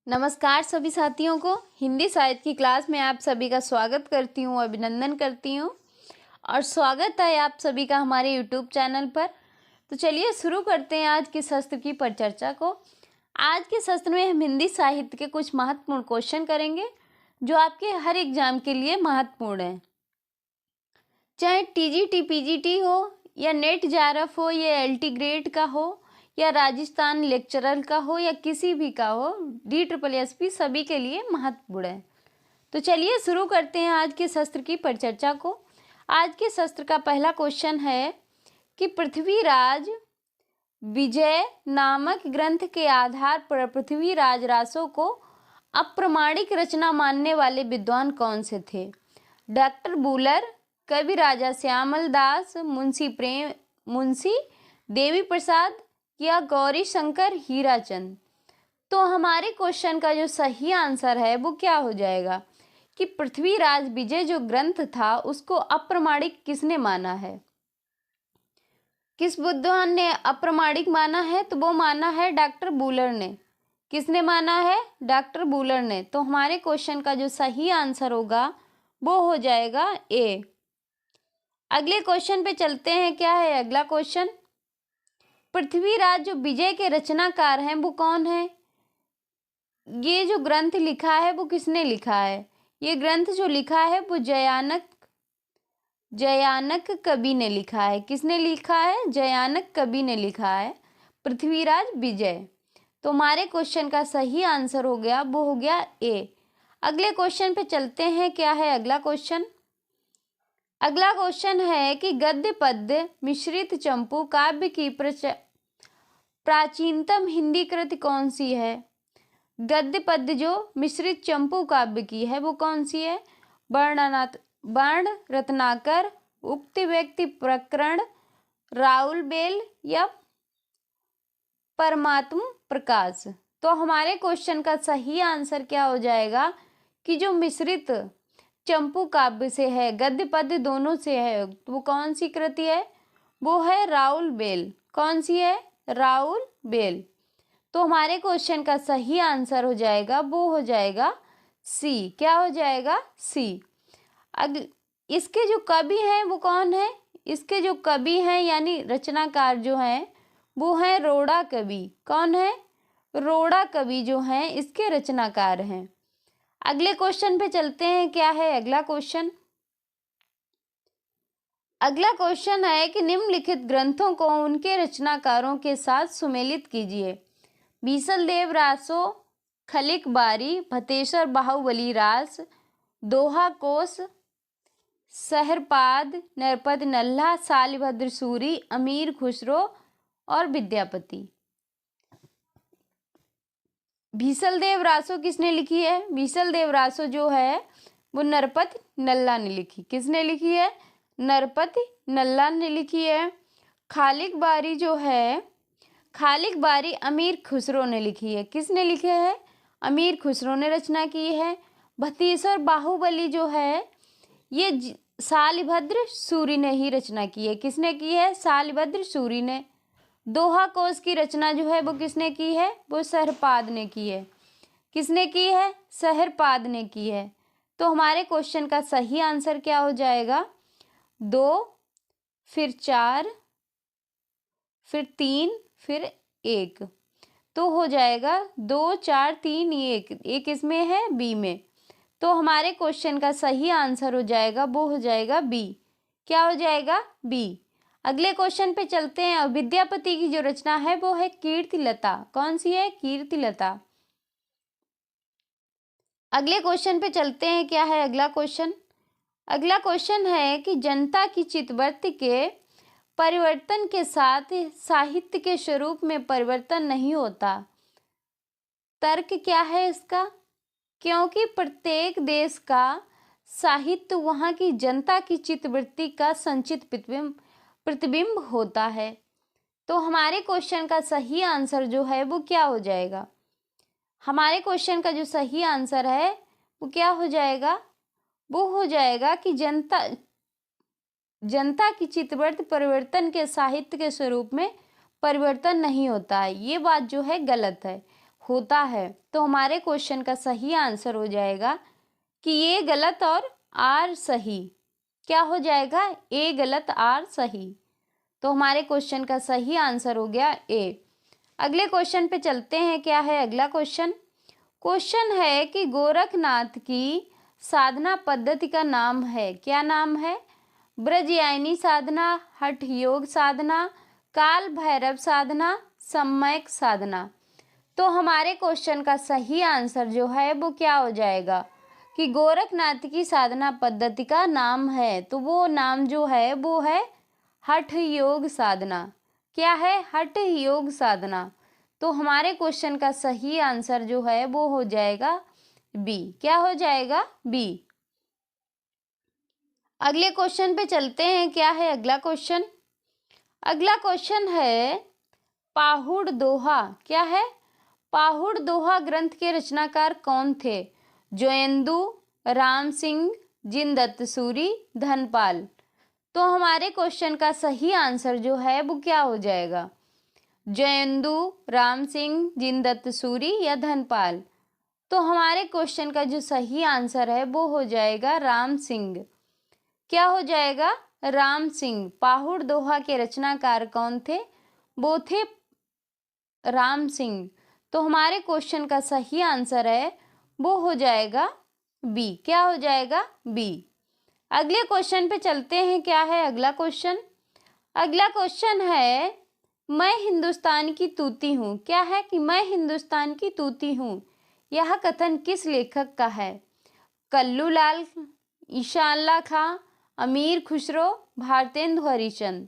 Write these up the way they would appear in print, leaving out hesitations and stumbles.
नमस्कार सभी साथियों को। हिंदी साहित्य की क्लास में आप सभी का स्वागत करती हूँ, अभिनंदन करती हूँ और स्वागत है आप सभी का हमारे YouTube चैनल पर। तो चलिए शुरू करते हैं आज के शस्त्र की परिचर्चा को। आज के शस्त्र में हम हिंदी साहित्य के कुछ महत्वपूर्ण क्वेश्चन करेंगे जो आपके हर एग्जाम के लिए महत्वपूर्ण है, चाहे TGT PGT हो या नेट JRF हो या LT ग्रेड का हो या राजस्थान लेक्चरर का हो या किसी भी का हो, DSSSB सभी के लिए महत्वपूर्ण है। तो चलिए शुरू करते हैं आज के शस्त्र की परिचर्चा को। आज के शस्त्र का पहला क्वेश्चन है कि पृथ्वीराज विजय नामक ग्रंथ के आधार पर पृथ्वीराज रासो को अप्रमाणिक रचना मानने वाले विद्वान कौन से थे? डॉक्टर बुलर, कवि राजा श्यामल दास, मुंशी देवी प्रसाद या गौरी शंकर हीराचंद। तो हमारे क्वेश्चन का जो सही आंसर है वो क्या हो जाएगा कि पृथ्वीराज विजय जो ग्रंथ था उसको अप्रमाणिक किसने माना है? किस विद्वान ने अप्रमाणिक माना है? तो वो माना है डॉक्टर बुलर ने। किसने माना है? डॉक्टर बुलर ने। तो हमारे क्वेश्चन का जो सही आंसर होगा वो हो जाएगा ए। अगले क्वेश्चन पे चलते हैं। क्या है अगला क्वेश्चन? पृथ्वीराज जो विजय के रचनाकार हैं वो कौन है? ये जो ग्रंथ लिखा है वो किसने लिखा है? ये ग्रंथ जो लिखा है वो जयानक कवि ने लिखा है। किसने लिखा है? जयानक कवि ने लिखा है पृथ्वीराज विजय। तो हमारे क्वेश्चन का सही आंसर हो गया वो हो गया ए। अगले क्वेश्चन पे चलते हैं। क्या है अगला क्वेश्चन? अगला क्वेश्चन है कि गद्य पद्य मिश्रित चंपू काव्य की प्राचीनतम हिंदी कृति कौन सी है? गद्य पद्य जो मिश्रित चंपू काव्य की है वो कौन सी है? वर्ण रत्नाकर, उक्त व्यक्ति प्रकरण, राउल बेल या परमात्म प्रकाश। तो हमारे क्वेश्चन का सही आंसर क्या हो जाएगा कि जो मिश्रित चंपू काव्य से है, गद्य पद्य दोनों से है, वो कौन सी कृति है? वो है राउल बेल। कौन सी है? राउल बेल। तो हमारे क्वेश्चन का सही आंसर हो जाएगा वो हो जाएगा सी। क्या हो जाएगा? सी। इसके जो कवि हैं वो कौन है? इसके जो कवि हैं यानी रचनाकार जो हैं वो हैं रोड़ा कवि। कौन है? रोड़ा कवि जो हैं इसके रचनाकार हैं। अगले क्वेश्चन पे चलते हैं। क्या है अगला क्वेश्चन? अगला क्वेश्चन है कि निम्नलिखित ग्रंथों को उनके रचनाकारों के साथ सुमेलित कीजिए। बीसल देव रासो, खलिक बारी, भतेश्वर बाहुबली रास, दोहा कोश, सहरपाद, नरपत नल्हा, शालिभद्र सूरी, अमीर खुसरो और विद्यापति। बीसल देव रासो किसने लिखी है? बीसल देव रासो जो है वो नरपत नल्ला ने लिखी। किसने लिखी है? नरपत नल्ला ने लिखी है। खालिक बारी जो है, खालिक बारी अमीर खुसरो ने लिखी है। किसने लिखे है? अमीर खुसरो ने रचना की है। भतीसर बाहुबली जो है ये शालिभद्र सूरी ने ही रचना की है। किसने की है? शालिभद्र सूरी ने। दोहा कोश की रचना जो है वो किसने की है? वो सहरपाद ने की है। किसने की है? सहरपाद ने की है। तो हमारे क्वेश्चन का सही आंसर क्या हो जाएगा? 2, फिर 4, फिर 3, फिर 1। तो हो जाएगा 2, 4, 3, 1। एक इसमें है बी में। तो हमारे क्वेश्चन का सही आंसर हो जाएगा वो हो जाएगा बी। क्या हो जाएगा? बी। अगले क्वेश्चन पे चलते हैं। विद्यापति की जो रचना है वो है कीर्तिलता। कौन सी है? कीर्तिलता। अगले क्वेश्चन पे चलते हैं। क्या है अगला क्वेश्चन? अगला क्वेश्चन है कि जनता की चित्तवृत्ति के परिवर्तन के साथ साहित्य के स्वरूप में परिवर्तन नहीं होता। तर्क क्या है इसका? क्योंकि प्रत्येक देश का साहित्य वहाँ की जनता की चित्तवृत्ति का संचित प्रतिबिंब होता है। तो हमारे क्वेश्चन का सही आंसर जो है वो क्या हो जाएगा? हमारे क्वेश्चन का जो सही आंसर है वो क्या हो जाएगा? वो हो जाएगा कि जनता की चित्तवृत्ति परिवर्तन के साहित्य के स्वरूप में परिवर्तन नहीं होता है। ये बात जो है गलत है। होता है। तो हमारे क्वेश्चन का सही आंसर हो जाएगा कि ये गलत और आर सही। क्या हो जाएगा? ए गलत आर सही। तो हमारे क्वेश्चन का सही आंसर हो गया ए। अगले क्वेश्चन पे चलते हैं। क्या है अगला क्वेश्चन? क्वेश्चन है कि गोरखनाथ की साधना पद्धति का नाम है। क्या नाम है? ब्रजयानी साधना, हठ योग साधना, काल भैरव साधना, सम्यक साधना। तो हमारे क्वेश्चन का सही आंसर जो है वो क्या हो जाएगा कि गोरखनाथ की साधना पद्धति का नाम है। तो वो नाम जो है वो है हठ योग साधना। क्या है? हठ योग साधना। तो हमारे क्वेश्चन का सही आंसर जो है वो हो जाएगा बी। क्या हो जाएगा? बी। अगले क्वेश्चन पे चलते हैं। क्या है अगला क्वेश्चन? अगला क्वेश्चन है पाहुड़ दोहा। क्या है? पाहुड़ दोहा ग्रंथ के रचनाकार कौन थे? जोयेंदु, राम सिंह, जिनदत्त सूरी, धनपाल। तो हमारे क्वेश्चन का सही आंसर जो है वो क्या हो जाएगा? जोयेंदु, राम सिंह, जिनदत्त सूरी या धनपाल। तो हमारे क्वेश्चन का जो सही आंसर है वो हो जाएगा राम सिंह। क्या हो जाएगा? राम सिंह। पाहुड़ दोहा के रचनाकार कौन थे? वो थे राम सिंह। तो हमारे क्वेश्चन का सही आंसर है वो हो जाएगा बी। क्या हो जाएगा? बी। अगले क्वेश्चन पे चलते हैं। क्या है अगला क्वेश्चन? अगला क्वेश्चन है मैं हिंदुस्तान की तूती हूँ। क्या है कि मैं हिंदुस्तान की तूती हूँ? यह कथन किस लेखक का है? कल्लू लाल, ईशान खां, अमीर खुसरो, भारतेंदु हरिश्चंद्र।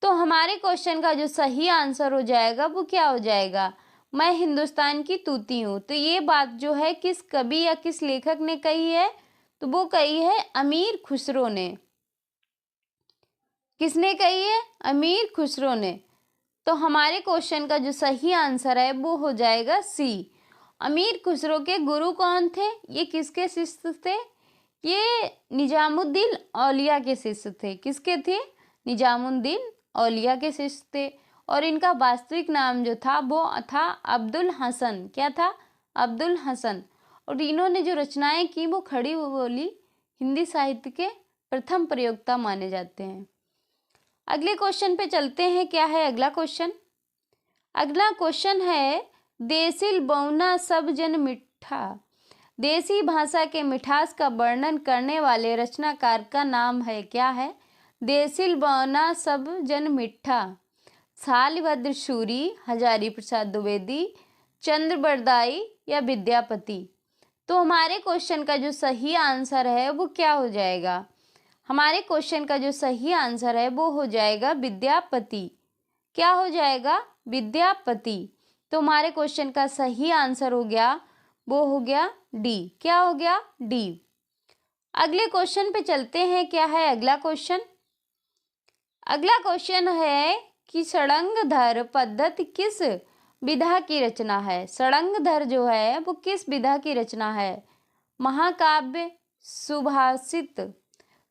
तो हमारे क्वेश्चन का जो सही आंसर हो जाएगा वो क्या हो जाएगा? मैं हिंदुस्तान की तूती हूँ। तो ये बात जो है किस कवि या किस लेखक ने कही है? तो वो कही है अमीर खुसरो ने। किसने कही है? अमीर खुसरो ने। तो हमारे क्वेश्चन का जो सही आंसर है वो हो जाएगा सी। अमीर खुसरो के गुरु कौन थे? ये किसके शिष्य थे? ये निजामुद्दीन औलिया के शिष्य थे। किसके थे? निजामुद्दीन औलिया के शिष्य थे। और इनका वास्तविक नाम जो था वो था अब्दुल हसन। क्या था? अब्दुल हसन। और इन्होंने जो रचनाएं की वो खड़ी बोली हिंदी साहित्य के प्रथम प्रयोक्ता माने जाते हैं। अगले क्वेश्चन पे चलते हैं। क्या है अगला क्वेश्चन? अगला क्वेश्चन है देसिल बौना सब जन मिठा। देसी भाषा के मिठास का वर्णन करने वाले रचनाकार का नाम है। क्या है? देसिल बौना सब जन मिठा। शालिभद्र सूरी, हजारी प्रसाद द्विवेदी, चंद्र बरदाई या विद्यापति। तो हमारे क्वेश्चन का जो सही आंसर है वो क्या हो जाएगा? हमारे क्वेश्चन का जो सही आंसर है वो हो जाएगा विद्यापति। क्या हो जाएगा? विद्यापति। तो हमारे क्वेश्चन का सही आंसर हो गया वो हो गया डी। क्या हो गया? डी। अगले क्वेश्चन पे चलते हैं। क्या है अगला क्वेश्चन? अगला क्वेश्चन है कि षडंगधर पद्धति किस विधा की रचना है? षडंगधर जो है वो किस विधा की रचना है? महाकाव्य, सुभाषित,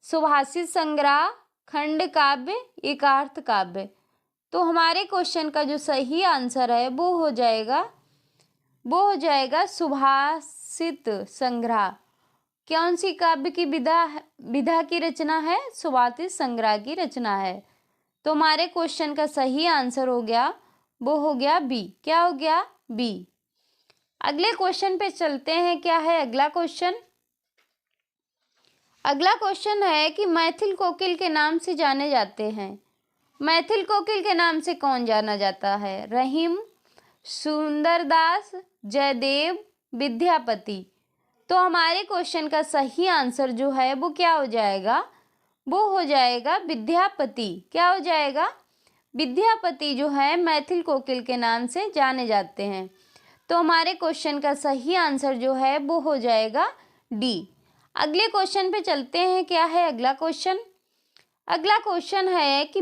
सुभाषित संग्रह, खंड काव्य, एकार्थ काव्य। तो हमारे क्वेश्चन का जो सही आंसर है वो हो जाएगा सुभाषित संग्रह। कौन सी काव्य की विधा की रचना है? सुभाषित संग्रह की रचना है। तो हमारे क्वेश्चन का सही आंसर हो गया वो हो गया बी। क्या हो गया? बी। अगले क्वेश्चन पे चलते हैं। क्या है अगला क्वेश्चन? अगला क्वेश्चन है कि मैथिल कोकिल के नाम से जाने जाते हैं। मैथिल कोकिल के नाम से कौन जाना जाता है? रहीम, सुंदरदास, जयदेव, विद्यापति। तो हमारे क्वेश्चन का सही आंसर जो है वो क्या हो जाएगा? वो हो जाएगा विद्यापति। क्या हो जाएगा? विद्यापति जो है मैथिल कोकिल के नाम से जाने जाते हैं। तो हमारे क्वेश्चन का सही आंसर जो है वो हो जाएगा डी। अगले क्वेश्चन पे चलते हैं। क्या है अगला क्वेश्चन? अगला क्वेश्चन है कि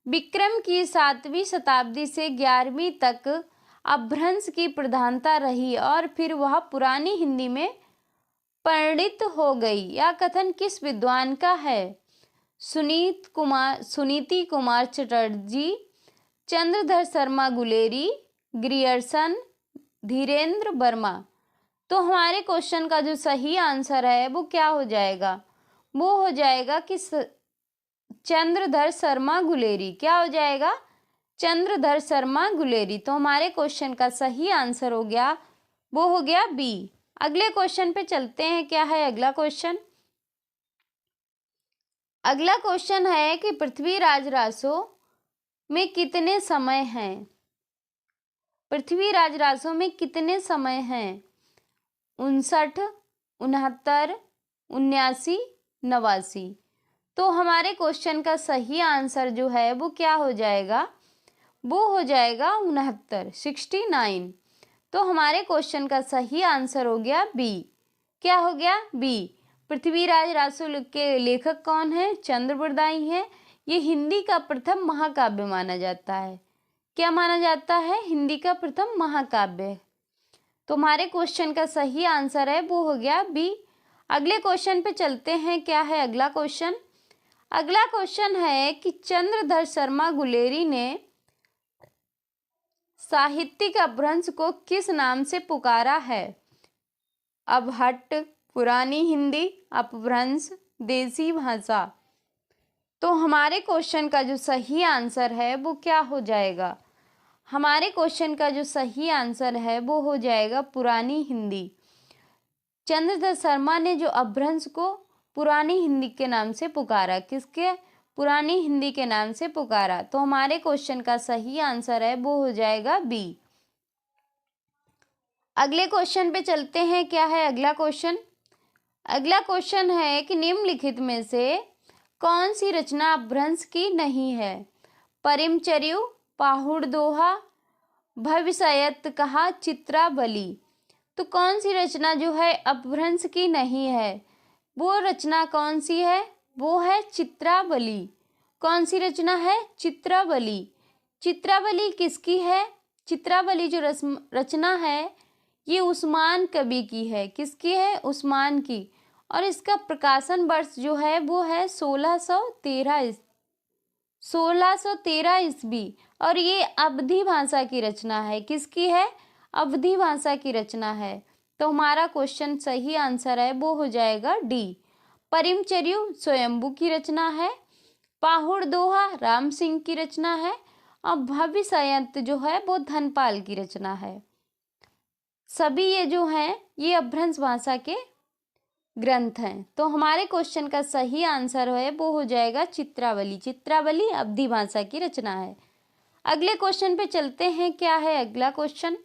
विक्रम की 7वीं शताब्दी से 11वीं तक अपभ्रंश की प्रधानता रही और फिर वह पुरानी हिंदी में परिणित हो गई। यह कथन किस विद्वान का है? सुनीति कुमार चटर्जी, चंद्रधर शर्मा गुलेरी, ग्रियर्सन, धीरेन्द्र वर्मा। तो हमारे क्वेश्चन का जो सही आंसर है वो क्या हो जाएगा? वो हो जाएगा कि चंद्रधर शर्मा गुलेरी। क्या हो जाएगा? चंद्रधर शर्मा गुलेरी। तो हमारे क्वेश्चन का सही आंसर हो गया, वो हो गया बी। अगले क्वेश्चन पे चलते हैं। क्या है अगला क्वेश्चन? अगला क्वेश्चन है कि पृथ्वीराज रासो में कितने समय हैं? पृथ्वीराज रासो में कितने समय हैं? 59, 69, 79, 89। तो हमारे क्वेश्चन का सही आंसर जो है वो क्या हो जाएगा? वो हो जाएगा 69, 69। तो हमारे क्वेश्चन का सही आंसर हो गया बी। क्या हो गया? बी। पृथ्वीराज रासो के लेखक कौन है? चंद्रबरदाई हैं। ये हिंदी का प्रथम महाकाव्य माना जाता है। क्या माना जाता है? हिंदी का प्रथम महाकाव्य। तो हमारे क्वेश्चन का सही आंसर है वो हो गया बी। अगले क्वेश्चन पे चलते हैं। क्या है अगला क्वेश्चन? अगला क्वेश्चन है कि चंद्रधर शर्मा गुलेरी ने साहित्यिक अपभ्रंश को किस नाम से पुकारा है? अबहट्ट, पुरानी हिंदी, अपभ्रंश, देसी भाषा। तो हमारे क्वेश्चन का जो सही आंसर है वो क्या हो जाएगा? हमारे क्वेश्चन का जो सही आंसर है वो हो जाएगा पुरानी हिंदी। चंद्रधर शर्मा ने जो अपभ्रंश को पुरानी हिंदी के नाम से पुकारा, किसके? पुरानी हिंदी के नाम से पुकारा। तो हमारे क्वेश्चन का सही आंसर है वो हो जाएगा बी। अगले क्वेश्चन पे चलते हैं। क्या है अगला क्वेश्चन? अगला क्वेश्चन है कि निम्नलिखित में से कौन सी रचना अपभ्रंश की नहीं है? परिमचर्यु, पाहुड़ दोहा, भविष्यत कहा, चित्रावली। तो कौन सी रचना जो है अपभ्रंश की नहीं है? वो रचना कौन सी है? वो है चित्रावली। कौन सी रचना है? चित्रावली। चित्रावली किसकी है? चित्रावली जो रचना है ये उस्मान कवि की है। किसकी है? उस्मान की। और इसका प्रकाशन वर्ष जो है वो है 1613 ईस्वी। और ये अवधी भाषा की रचना है। किसकी है? अवधी भाषा की रचना है। तो हमारा क्वेश्चन सही आंसर है वो हो जाएगा डी। परिमचर्यु स्वयंभू की रचना है, पाहुड़ दोहा राम सिंह की रचना है, और भविष्यत जो है वो धनपाल की रचना है। सभी ये जो हैं ये अपभ्रंश भाषा के ग्रंथ हैं। तो हमारे क्वेश्चन का सही आंसर है वो हो जाएगा चित्रावली। चित्रावली अवधी भाषा की रचना है। अगले क्वेश्चन पे चलते हैं। क्या है अगला क्वेश्चन?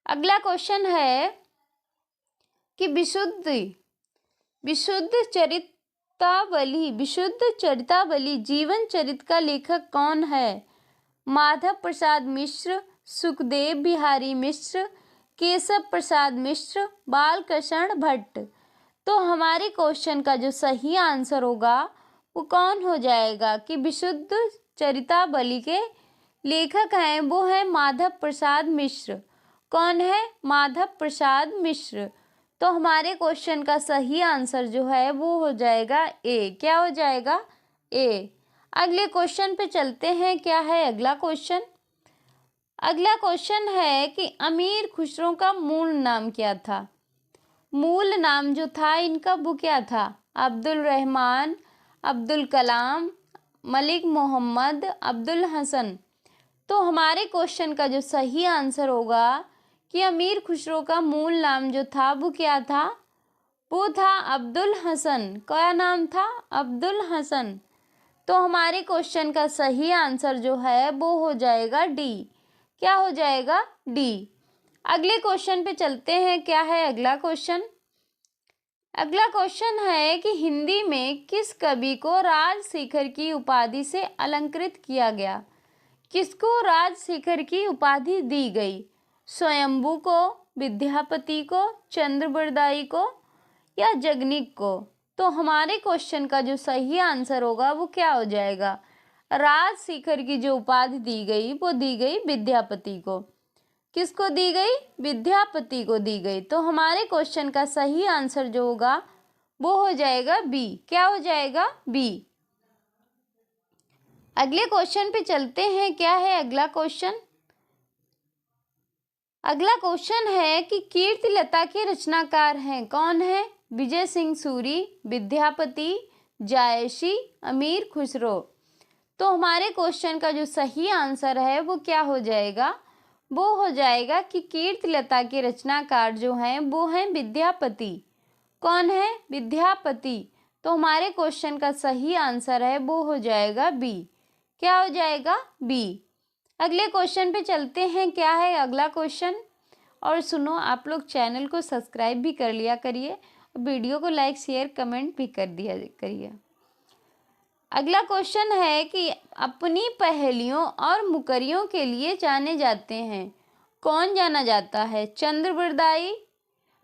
अगला क्वेश्चन है कि विशुद्ध चरितावली जीवन चरित्र का लेखक कौन है? माधव प्रसाद मिश्र, सुखदेव बिहारी मिश्र, केशव प्रसाद मिश्र, बालकृष्ण भट्ट। तो हमारे क्वेश्चन का जो सही आंसर होगा वो कौन हो जाएगा कि विशुद्ध चरितावली के लेखक हैं वो है माधव प्रसाद मिश्र। कौन है? माधव प्रसाद मिश्र। तो हमारे क्वेश्चन का सही आंसर जो है वो हो जाएगा ए। क्या हो जाएगा? ए। अगले क्वेश्चन पे चलते हैं। क्या है अगला क्वेश्चन? अगला क्वेश्चन है कि अमीर खुसरो का मूल नाम क्या था? मूल नाम जो था इनका वो क्या था? अब्दुल रहमान, अब्दुल कलाम, मलिक मोहम्मद, अब्दुल हसन। तो हमारे क्वेश्चन का जो सही आंसर होगा कि अमीर खुसरो का मूल नाम जो था वो क्या था? वो था अब्दुल हसन। क्या नाम था? अब्दुल हसन। तो हमारे क्वेश्चन का सही आंसर जो है वो हो जाएगा डी। क्या हो जाएगा? डी। अगले क्वेश्चन पे चलते हैं। क्या है अगला क्वेश्चन? अगला क्वेश्चन है कि हिंदी में किस कवि को राजशेखर की उपाधि से अलंकृत किया गया? किसको राजशेखर की उपाधि दी गई? स्वयंभू को, विद्यापति को, चंद्रबरदाई को, या जगनिक को? तो हमारे क्वेश्चन का जो सही आंसर होगा वो क्या हो जाएगा? राजशेखर की जो उपाधि दी गई वो दी गई विद्यापति को। किसको दी गई? विद्यापति को दी गई। तो हमारे क्वेश्चन का सही आंसर जो होगा वो हो जाएगा बी। क्या हो जाएगा? बी। अगले क्वेश्चन पे चलते हैं। क्या है अगला क्वेश्चन? अगला क्वेश्चन है कि कीर्तिलता के रचनाकार हैं, कौन है? विजय सिंह सूरी, विद्यापति, जायसी, अमीर खुसरो। तो हमारे क्वेश्चन का जो सही आंसर है वो क्या हो जाएगा? वो हो जाएगा कि कीर्तिलता के रचनाकार जो हैं वो हैं विद्यापति। कौन है? विद्यापति। तो हमारे क्वेश्चन का सही आंसर है वो हो जाएगा बी। क्या हो जाएगा? बी। अगले क्वेश्चन पे चलते हैं। क्या है अगला क्वेश्चन? और सुनो, आप लोग चैनल को सब्सक्राइब भी कर लिया करिए, वीडियो को लाइक शेयर कमेंट भी कर दिया करिए। अगला क्वेश्चन है कि अपनी पहेलियों और मुकरियों के लिए जाने जाते हैं, कौन जाना जाता है? चंद्रवरदाई,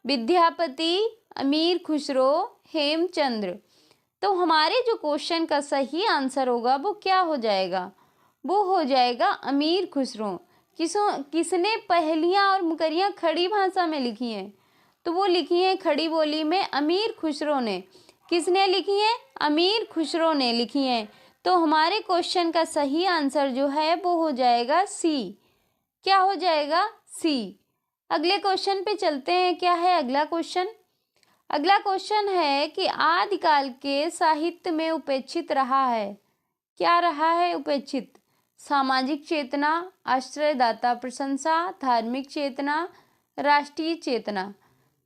विद्यापति, अमीर खुसरो, हेमचंद्र। तो हमारे जो क्वेश्चन का सही आंसर होगा वो क्या हो जाएगा? वो हो जाएगा अमीर खुसरो। किसने पहेलियाँ और मुकरियाँ खड़ी भाषा में लिखी हैं? तो वो लिखी हैं खड़ी बोली में अमीर खुसरो ने। किसने लिखी है? अमीर खुसरो ने लिखी हैं। तो हमारे क्वेश्चन का सही आंसर जो है वो हो जाएगा सी। क्या हो जाएगा? सी। अगले क्वेश्चन पे चलते हैं। क्या है अगला क्वेश्चन? अगला क्वेश्चन है कि आदिकाल के साहित्य में उपेक्षित रहा है, क्या रहा है उपेक्षित? सामाजिक चेतना, आश्रयदाता प्रशंसा, धार्मिक चेतना, राष्ट्रीय चेतना।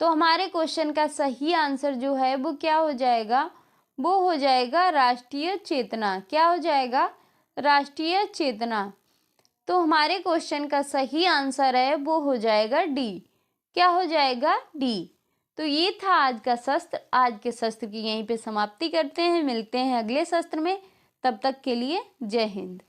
तो हमारे क्वेश्चन का सही आंसर जो है वो क्या हो जाएगा? वो हो जाएगा राष्ट्रीय चेतना। क्या हो जाएगा? राष्ट्रीय चेतना। तो हमारे क्वेश्चन का सही आंसर है वो हो जाएगा डी। क्या हो जाएगा? डी। तो ये था आज का शस्त्र। आज के शस्त्र की यहीं पे समाप्ति करते हैं। मिलते हैं अगले शस्त्र में। तब तक के लिए जय हिंद।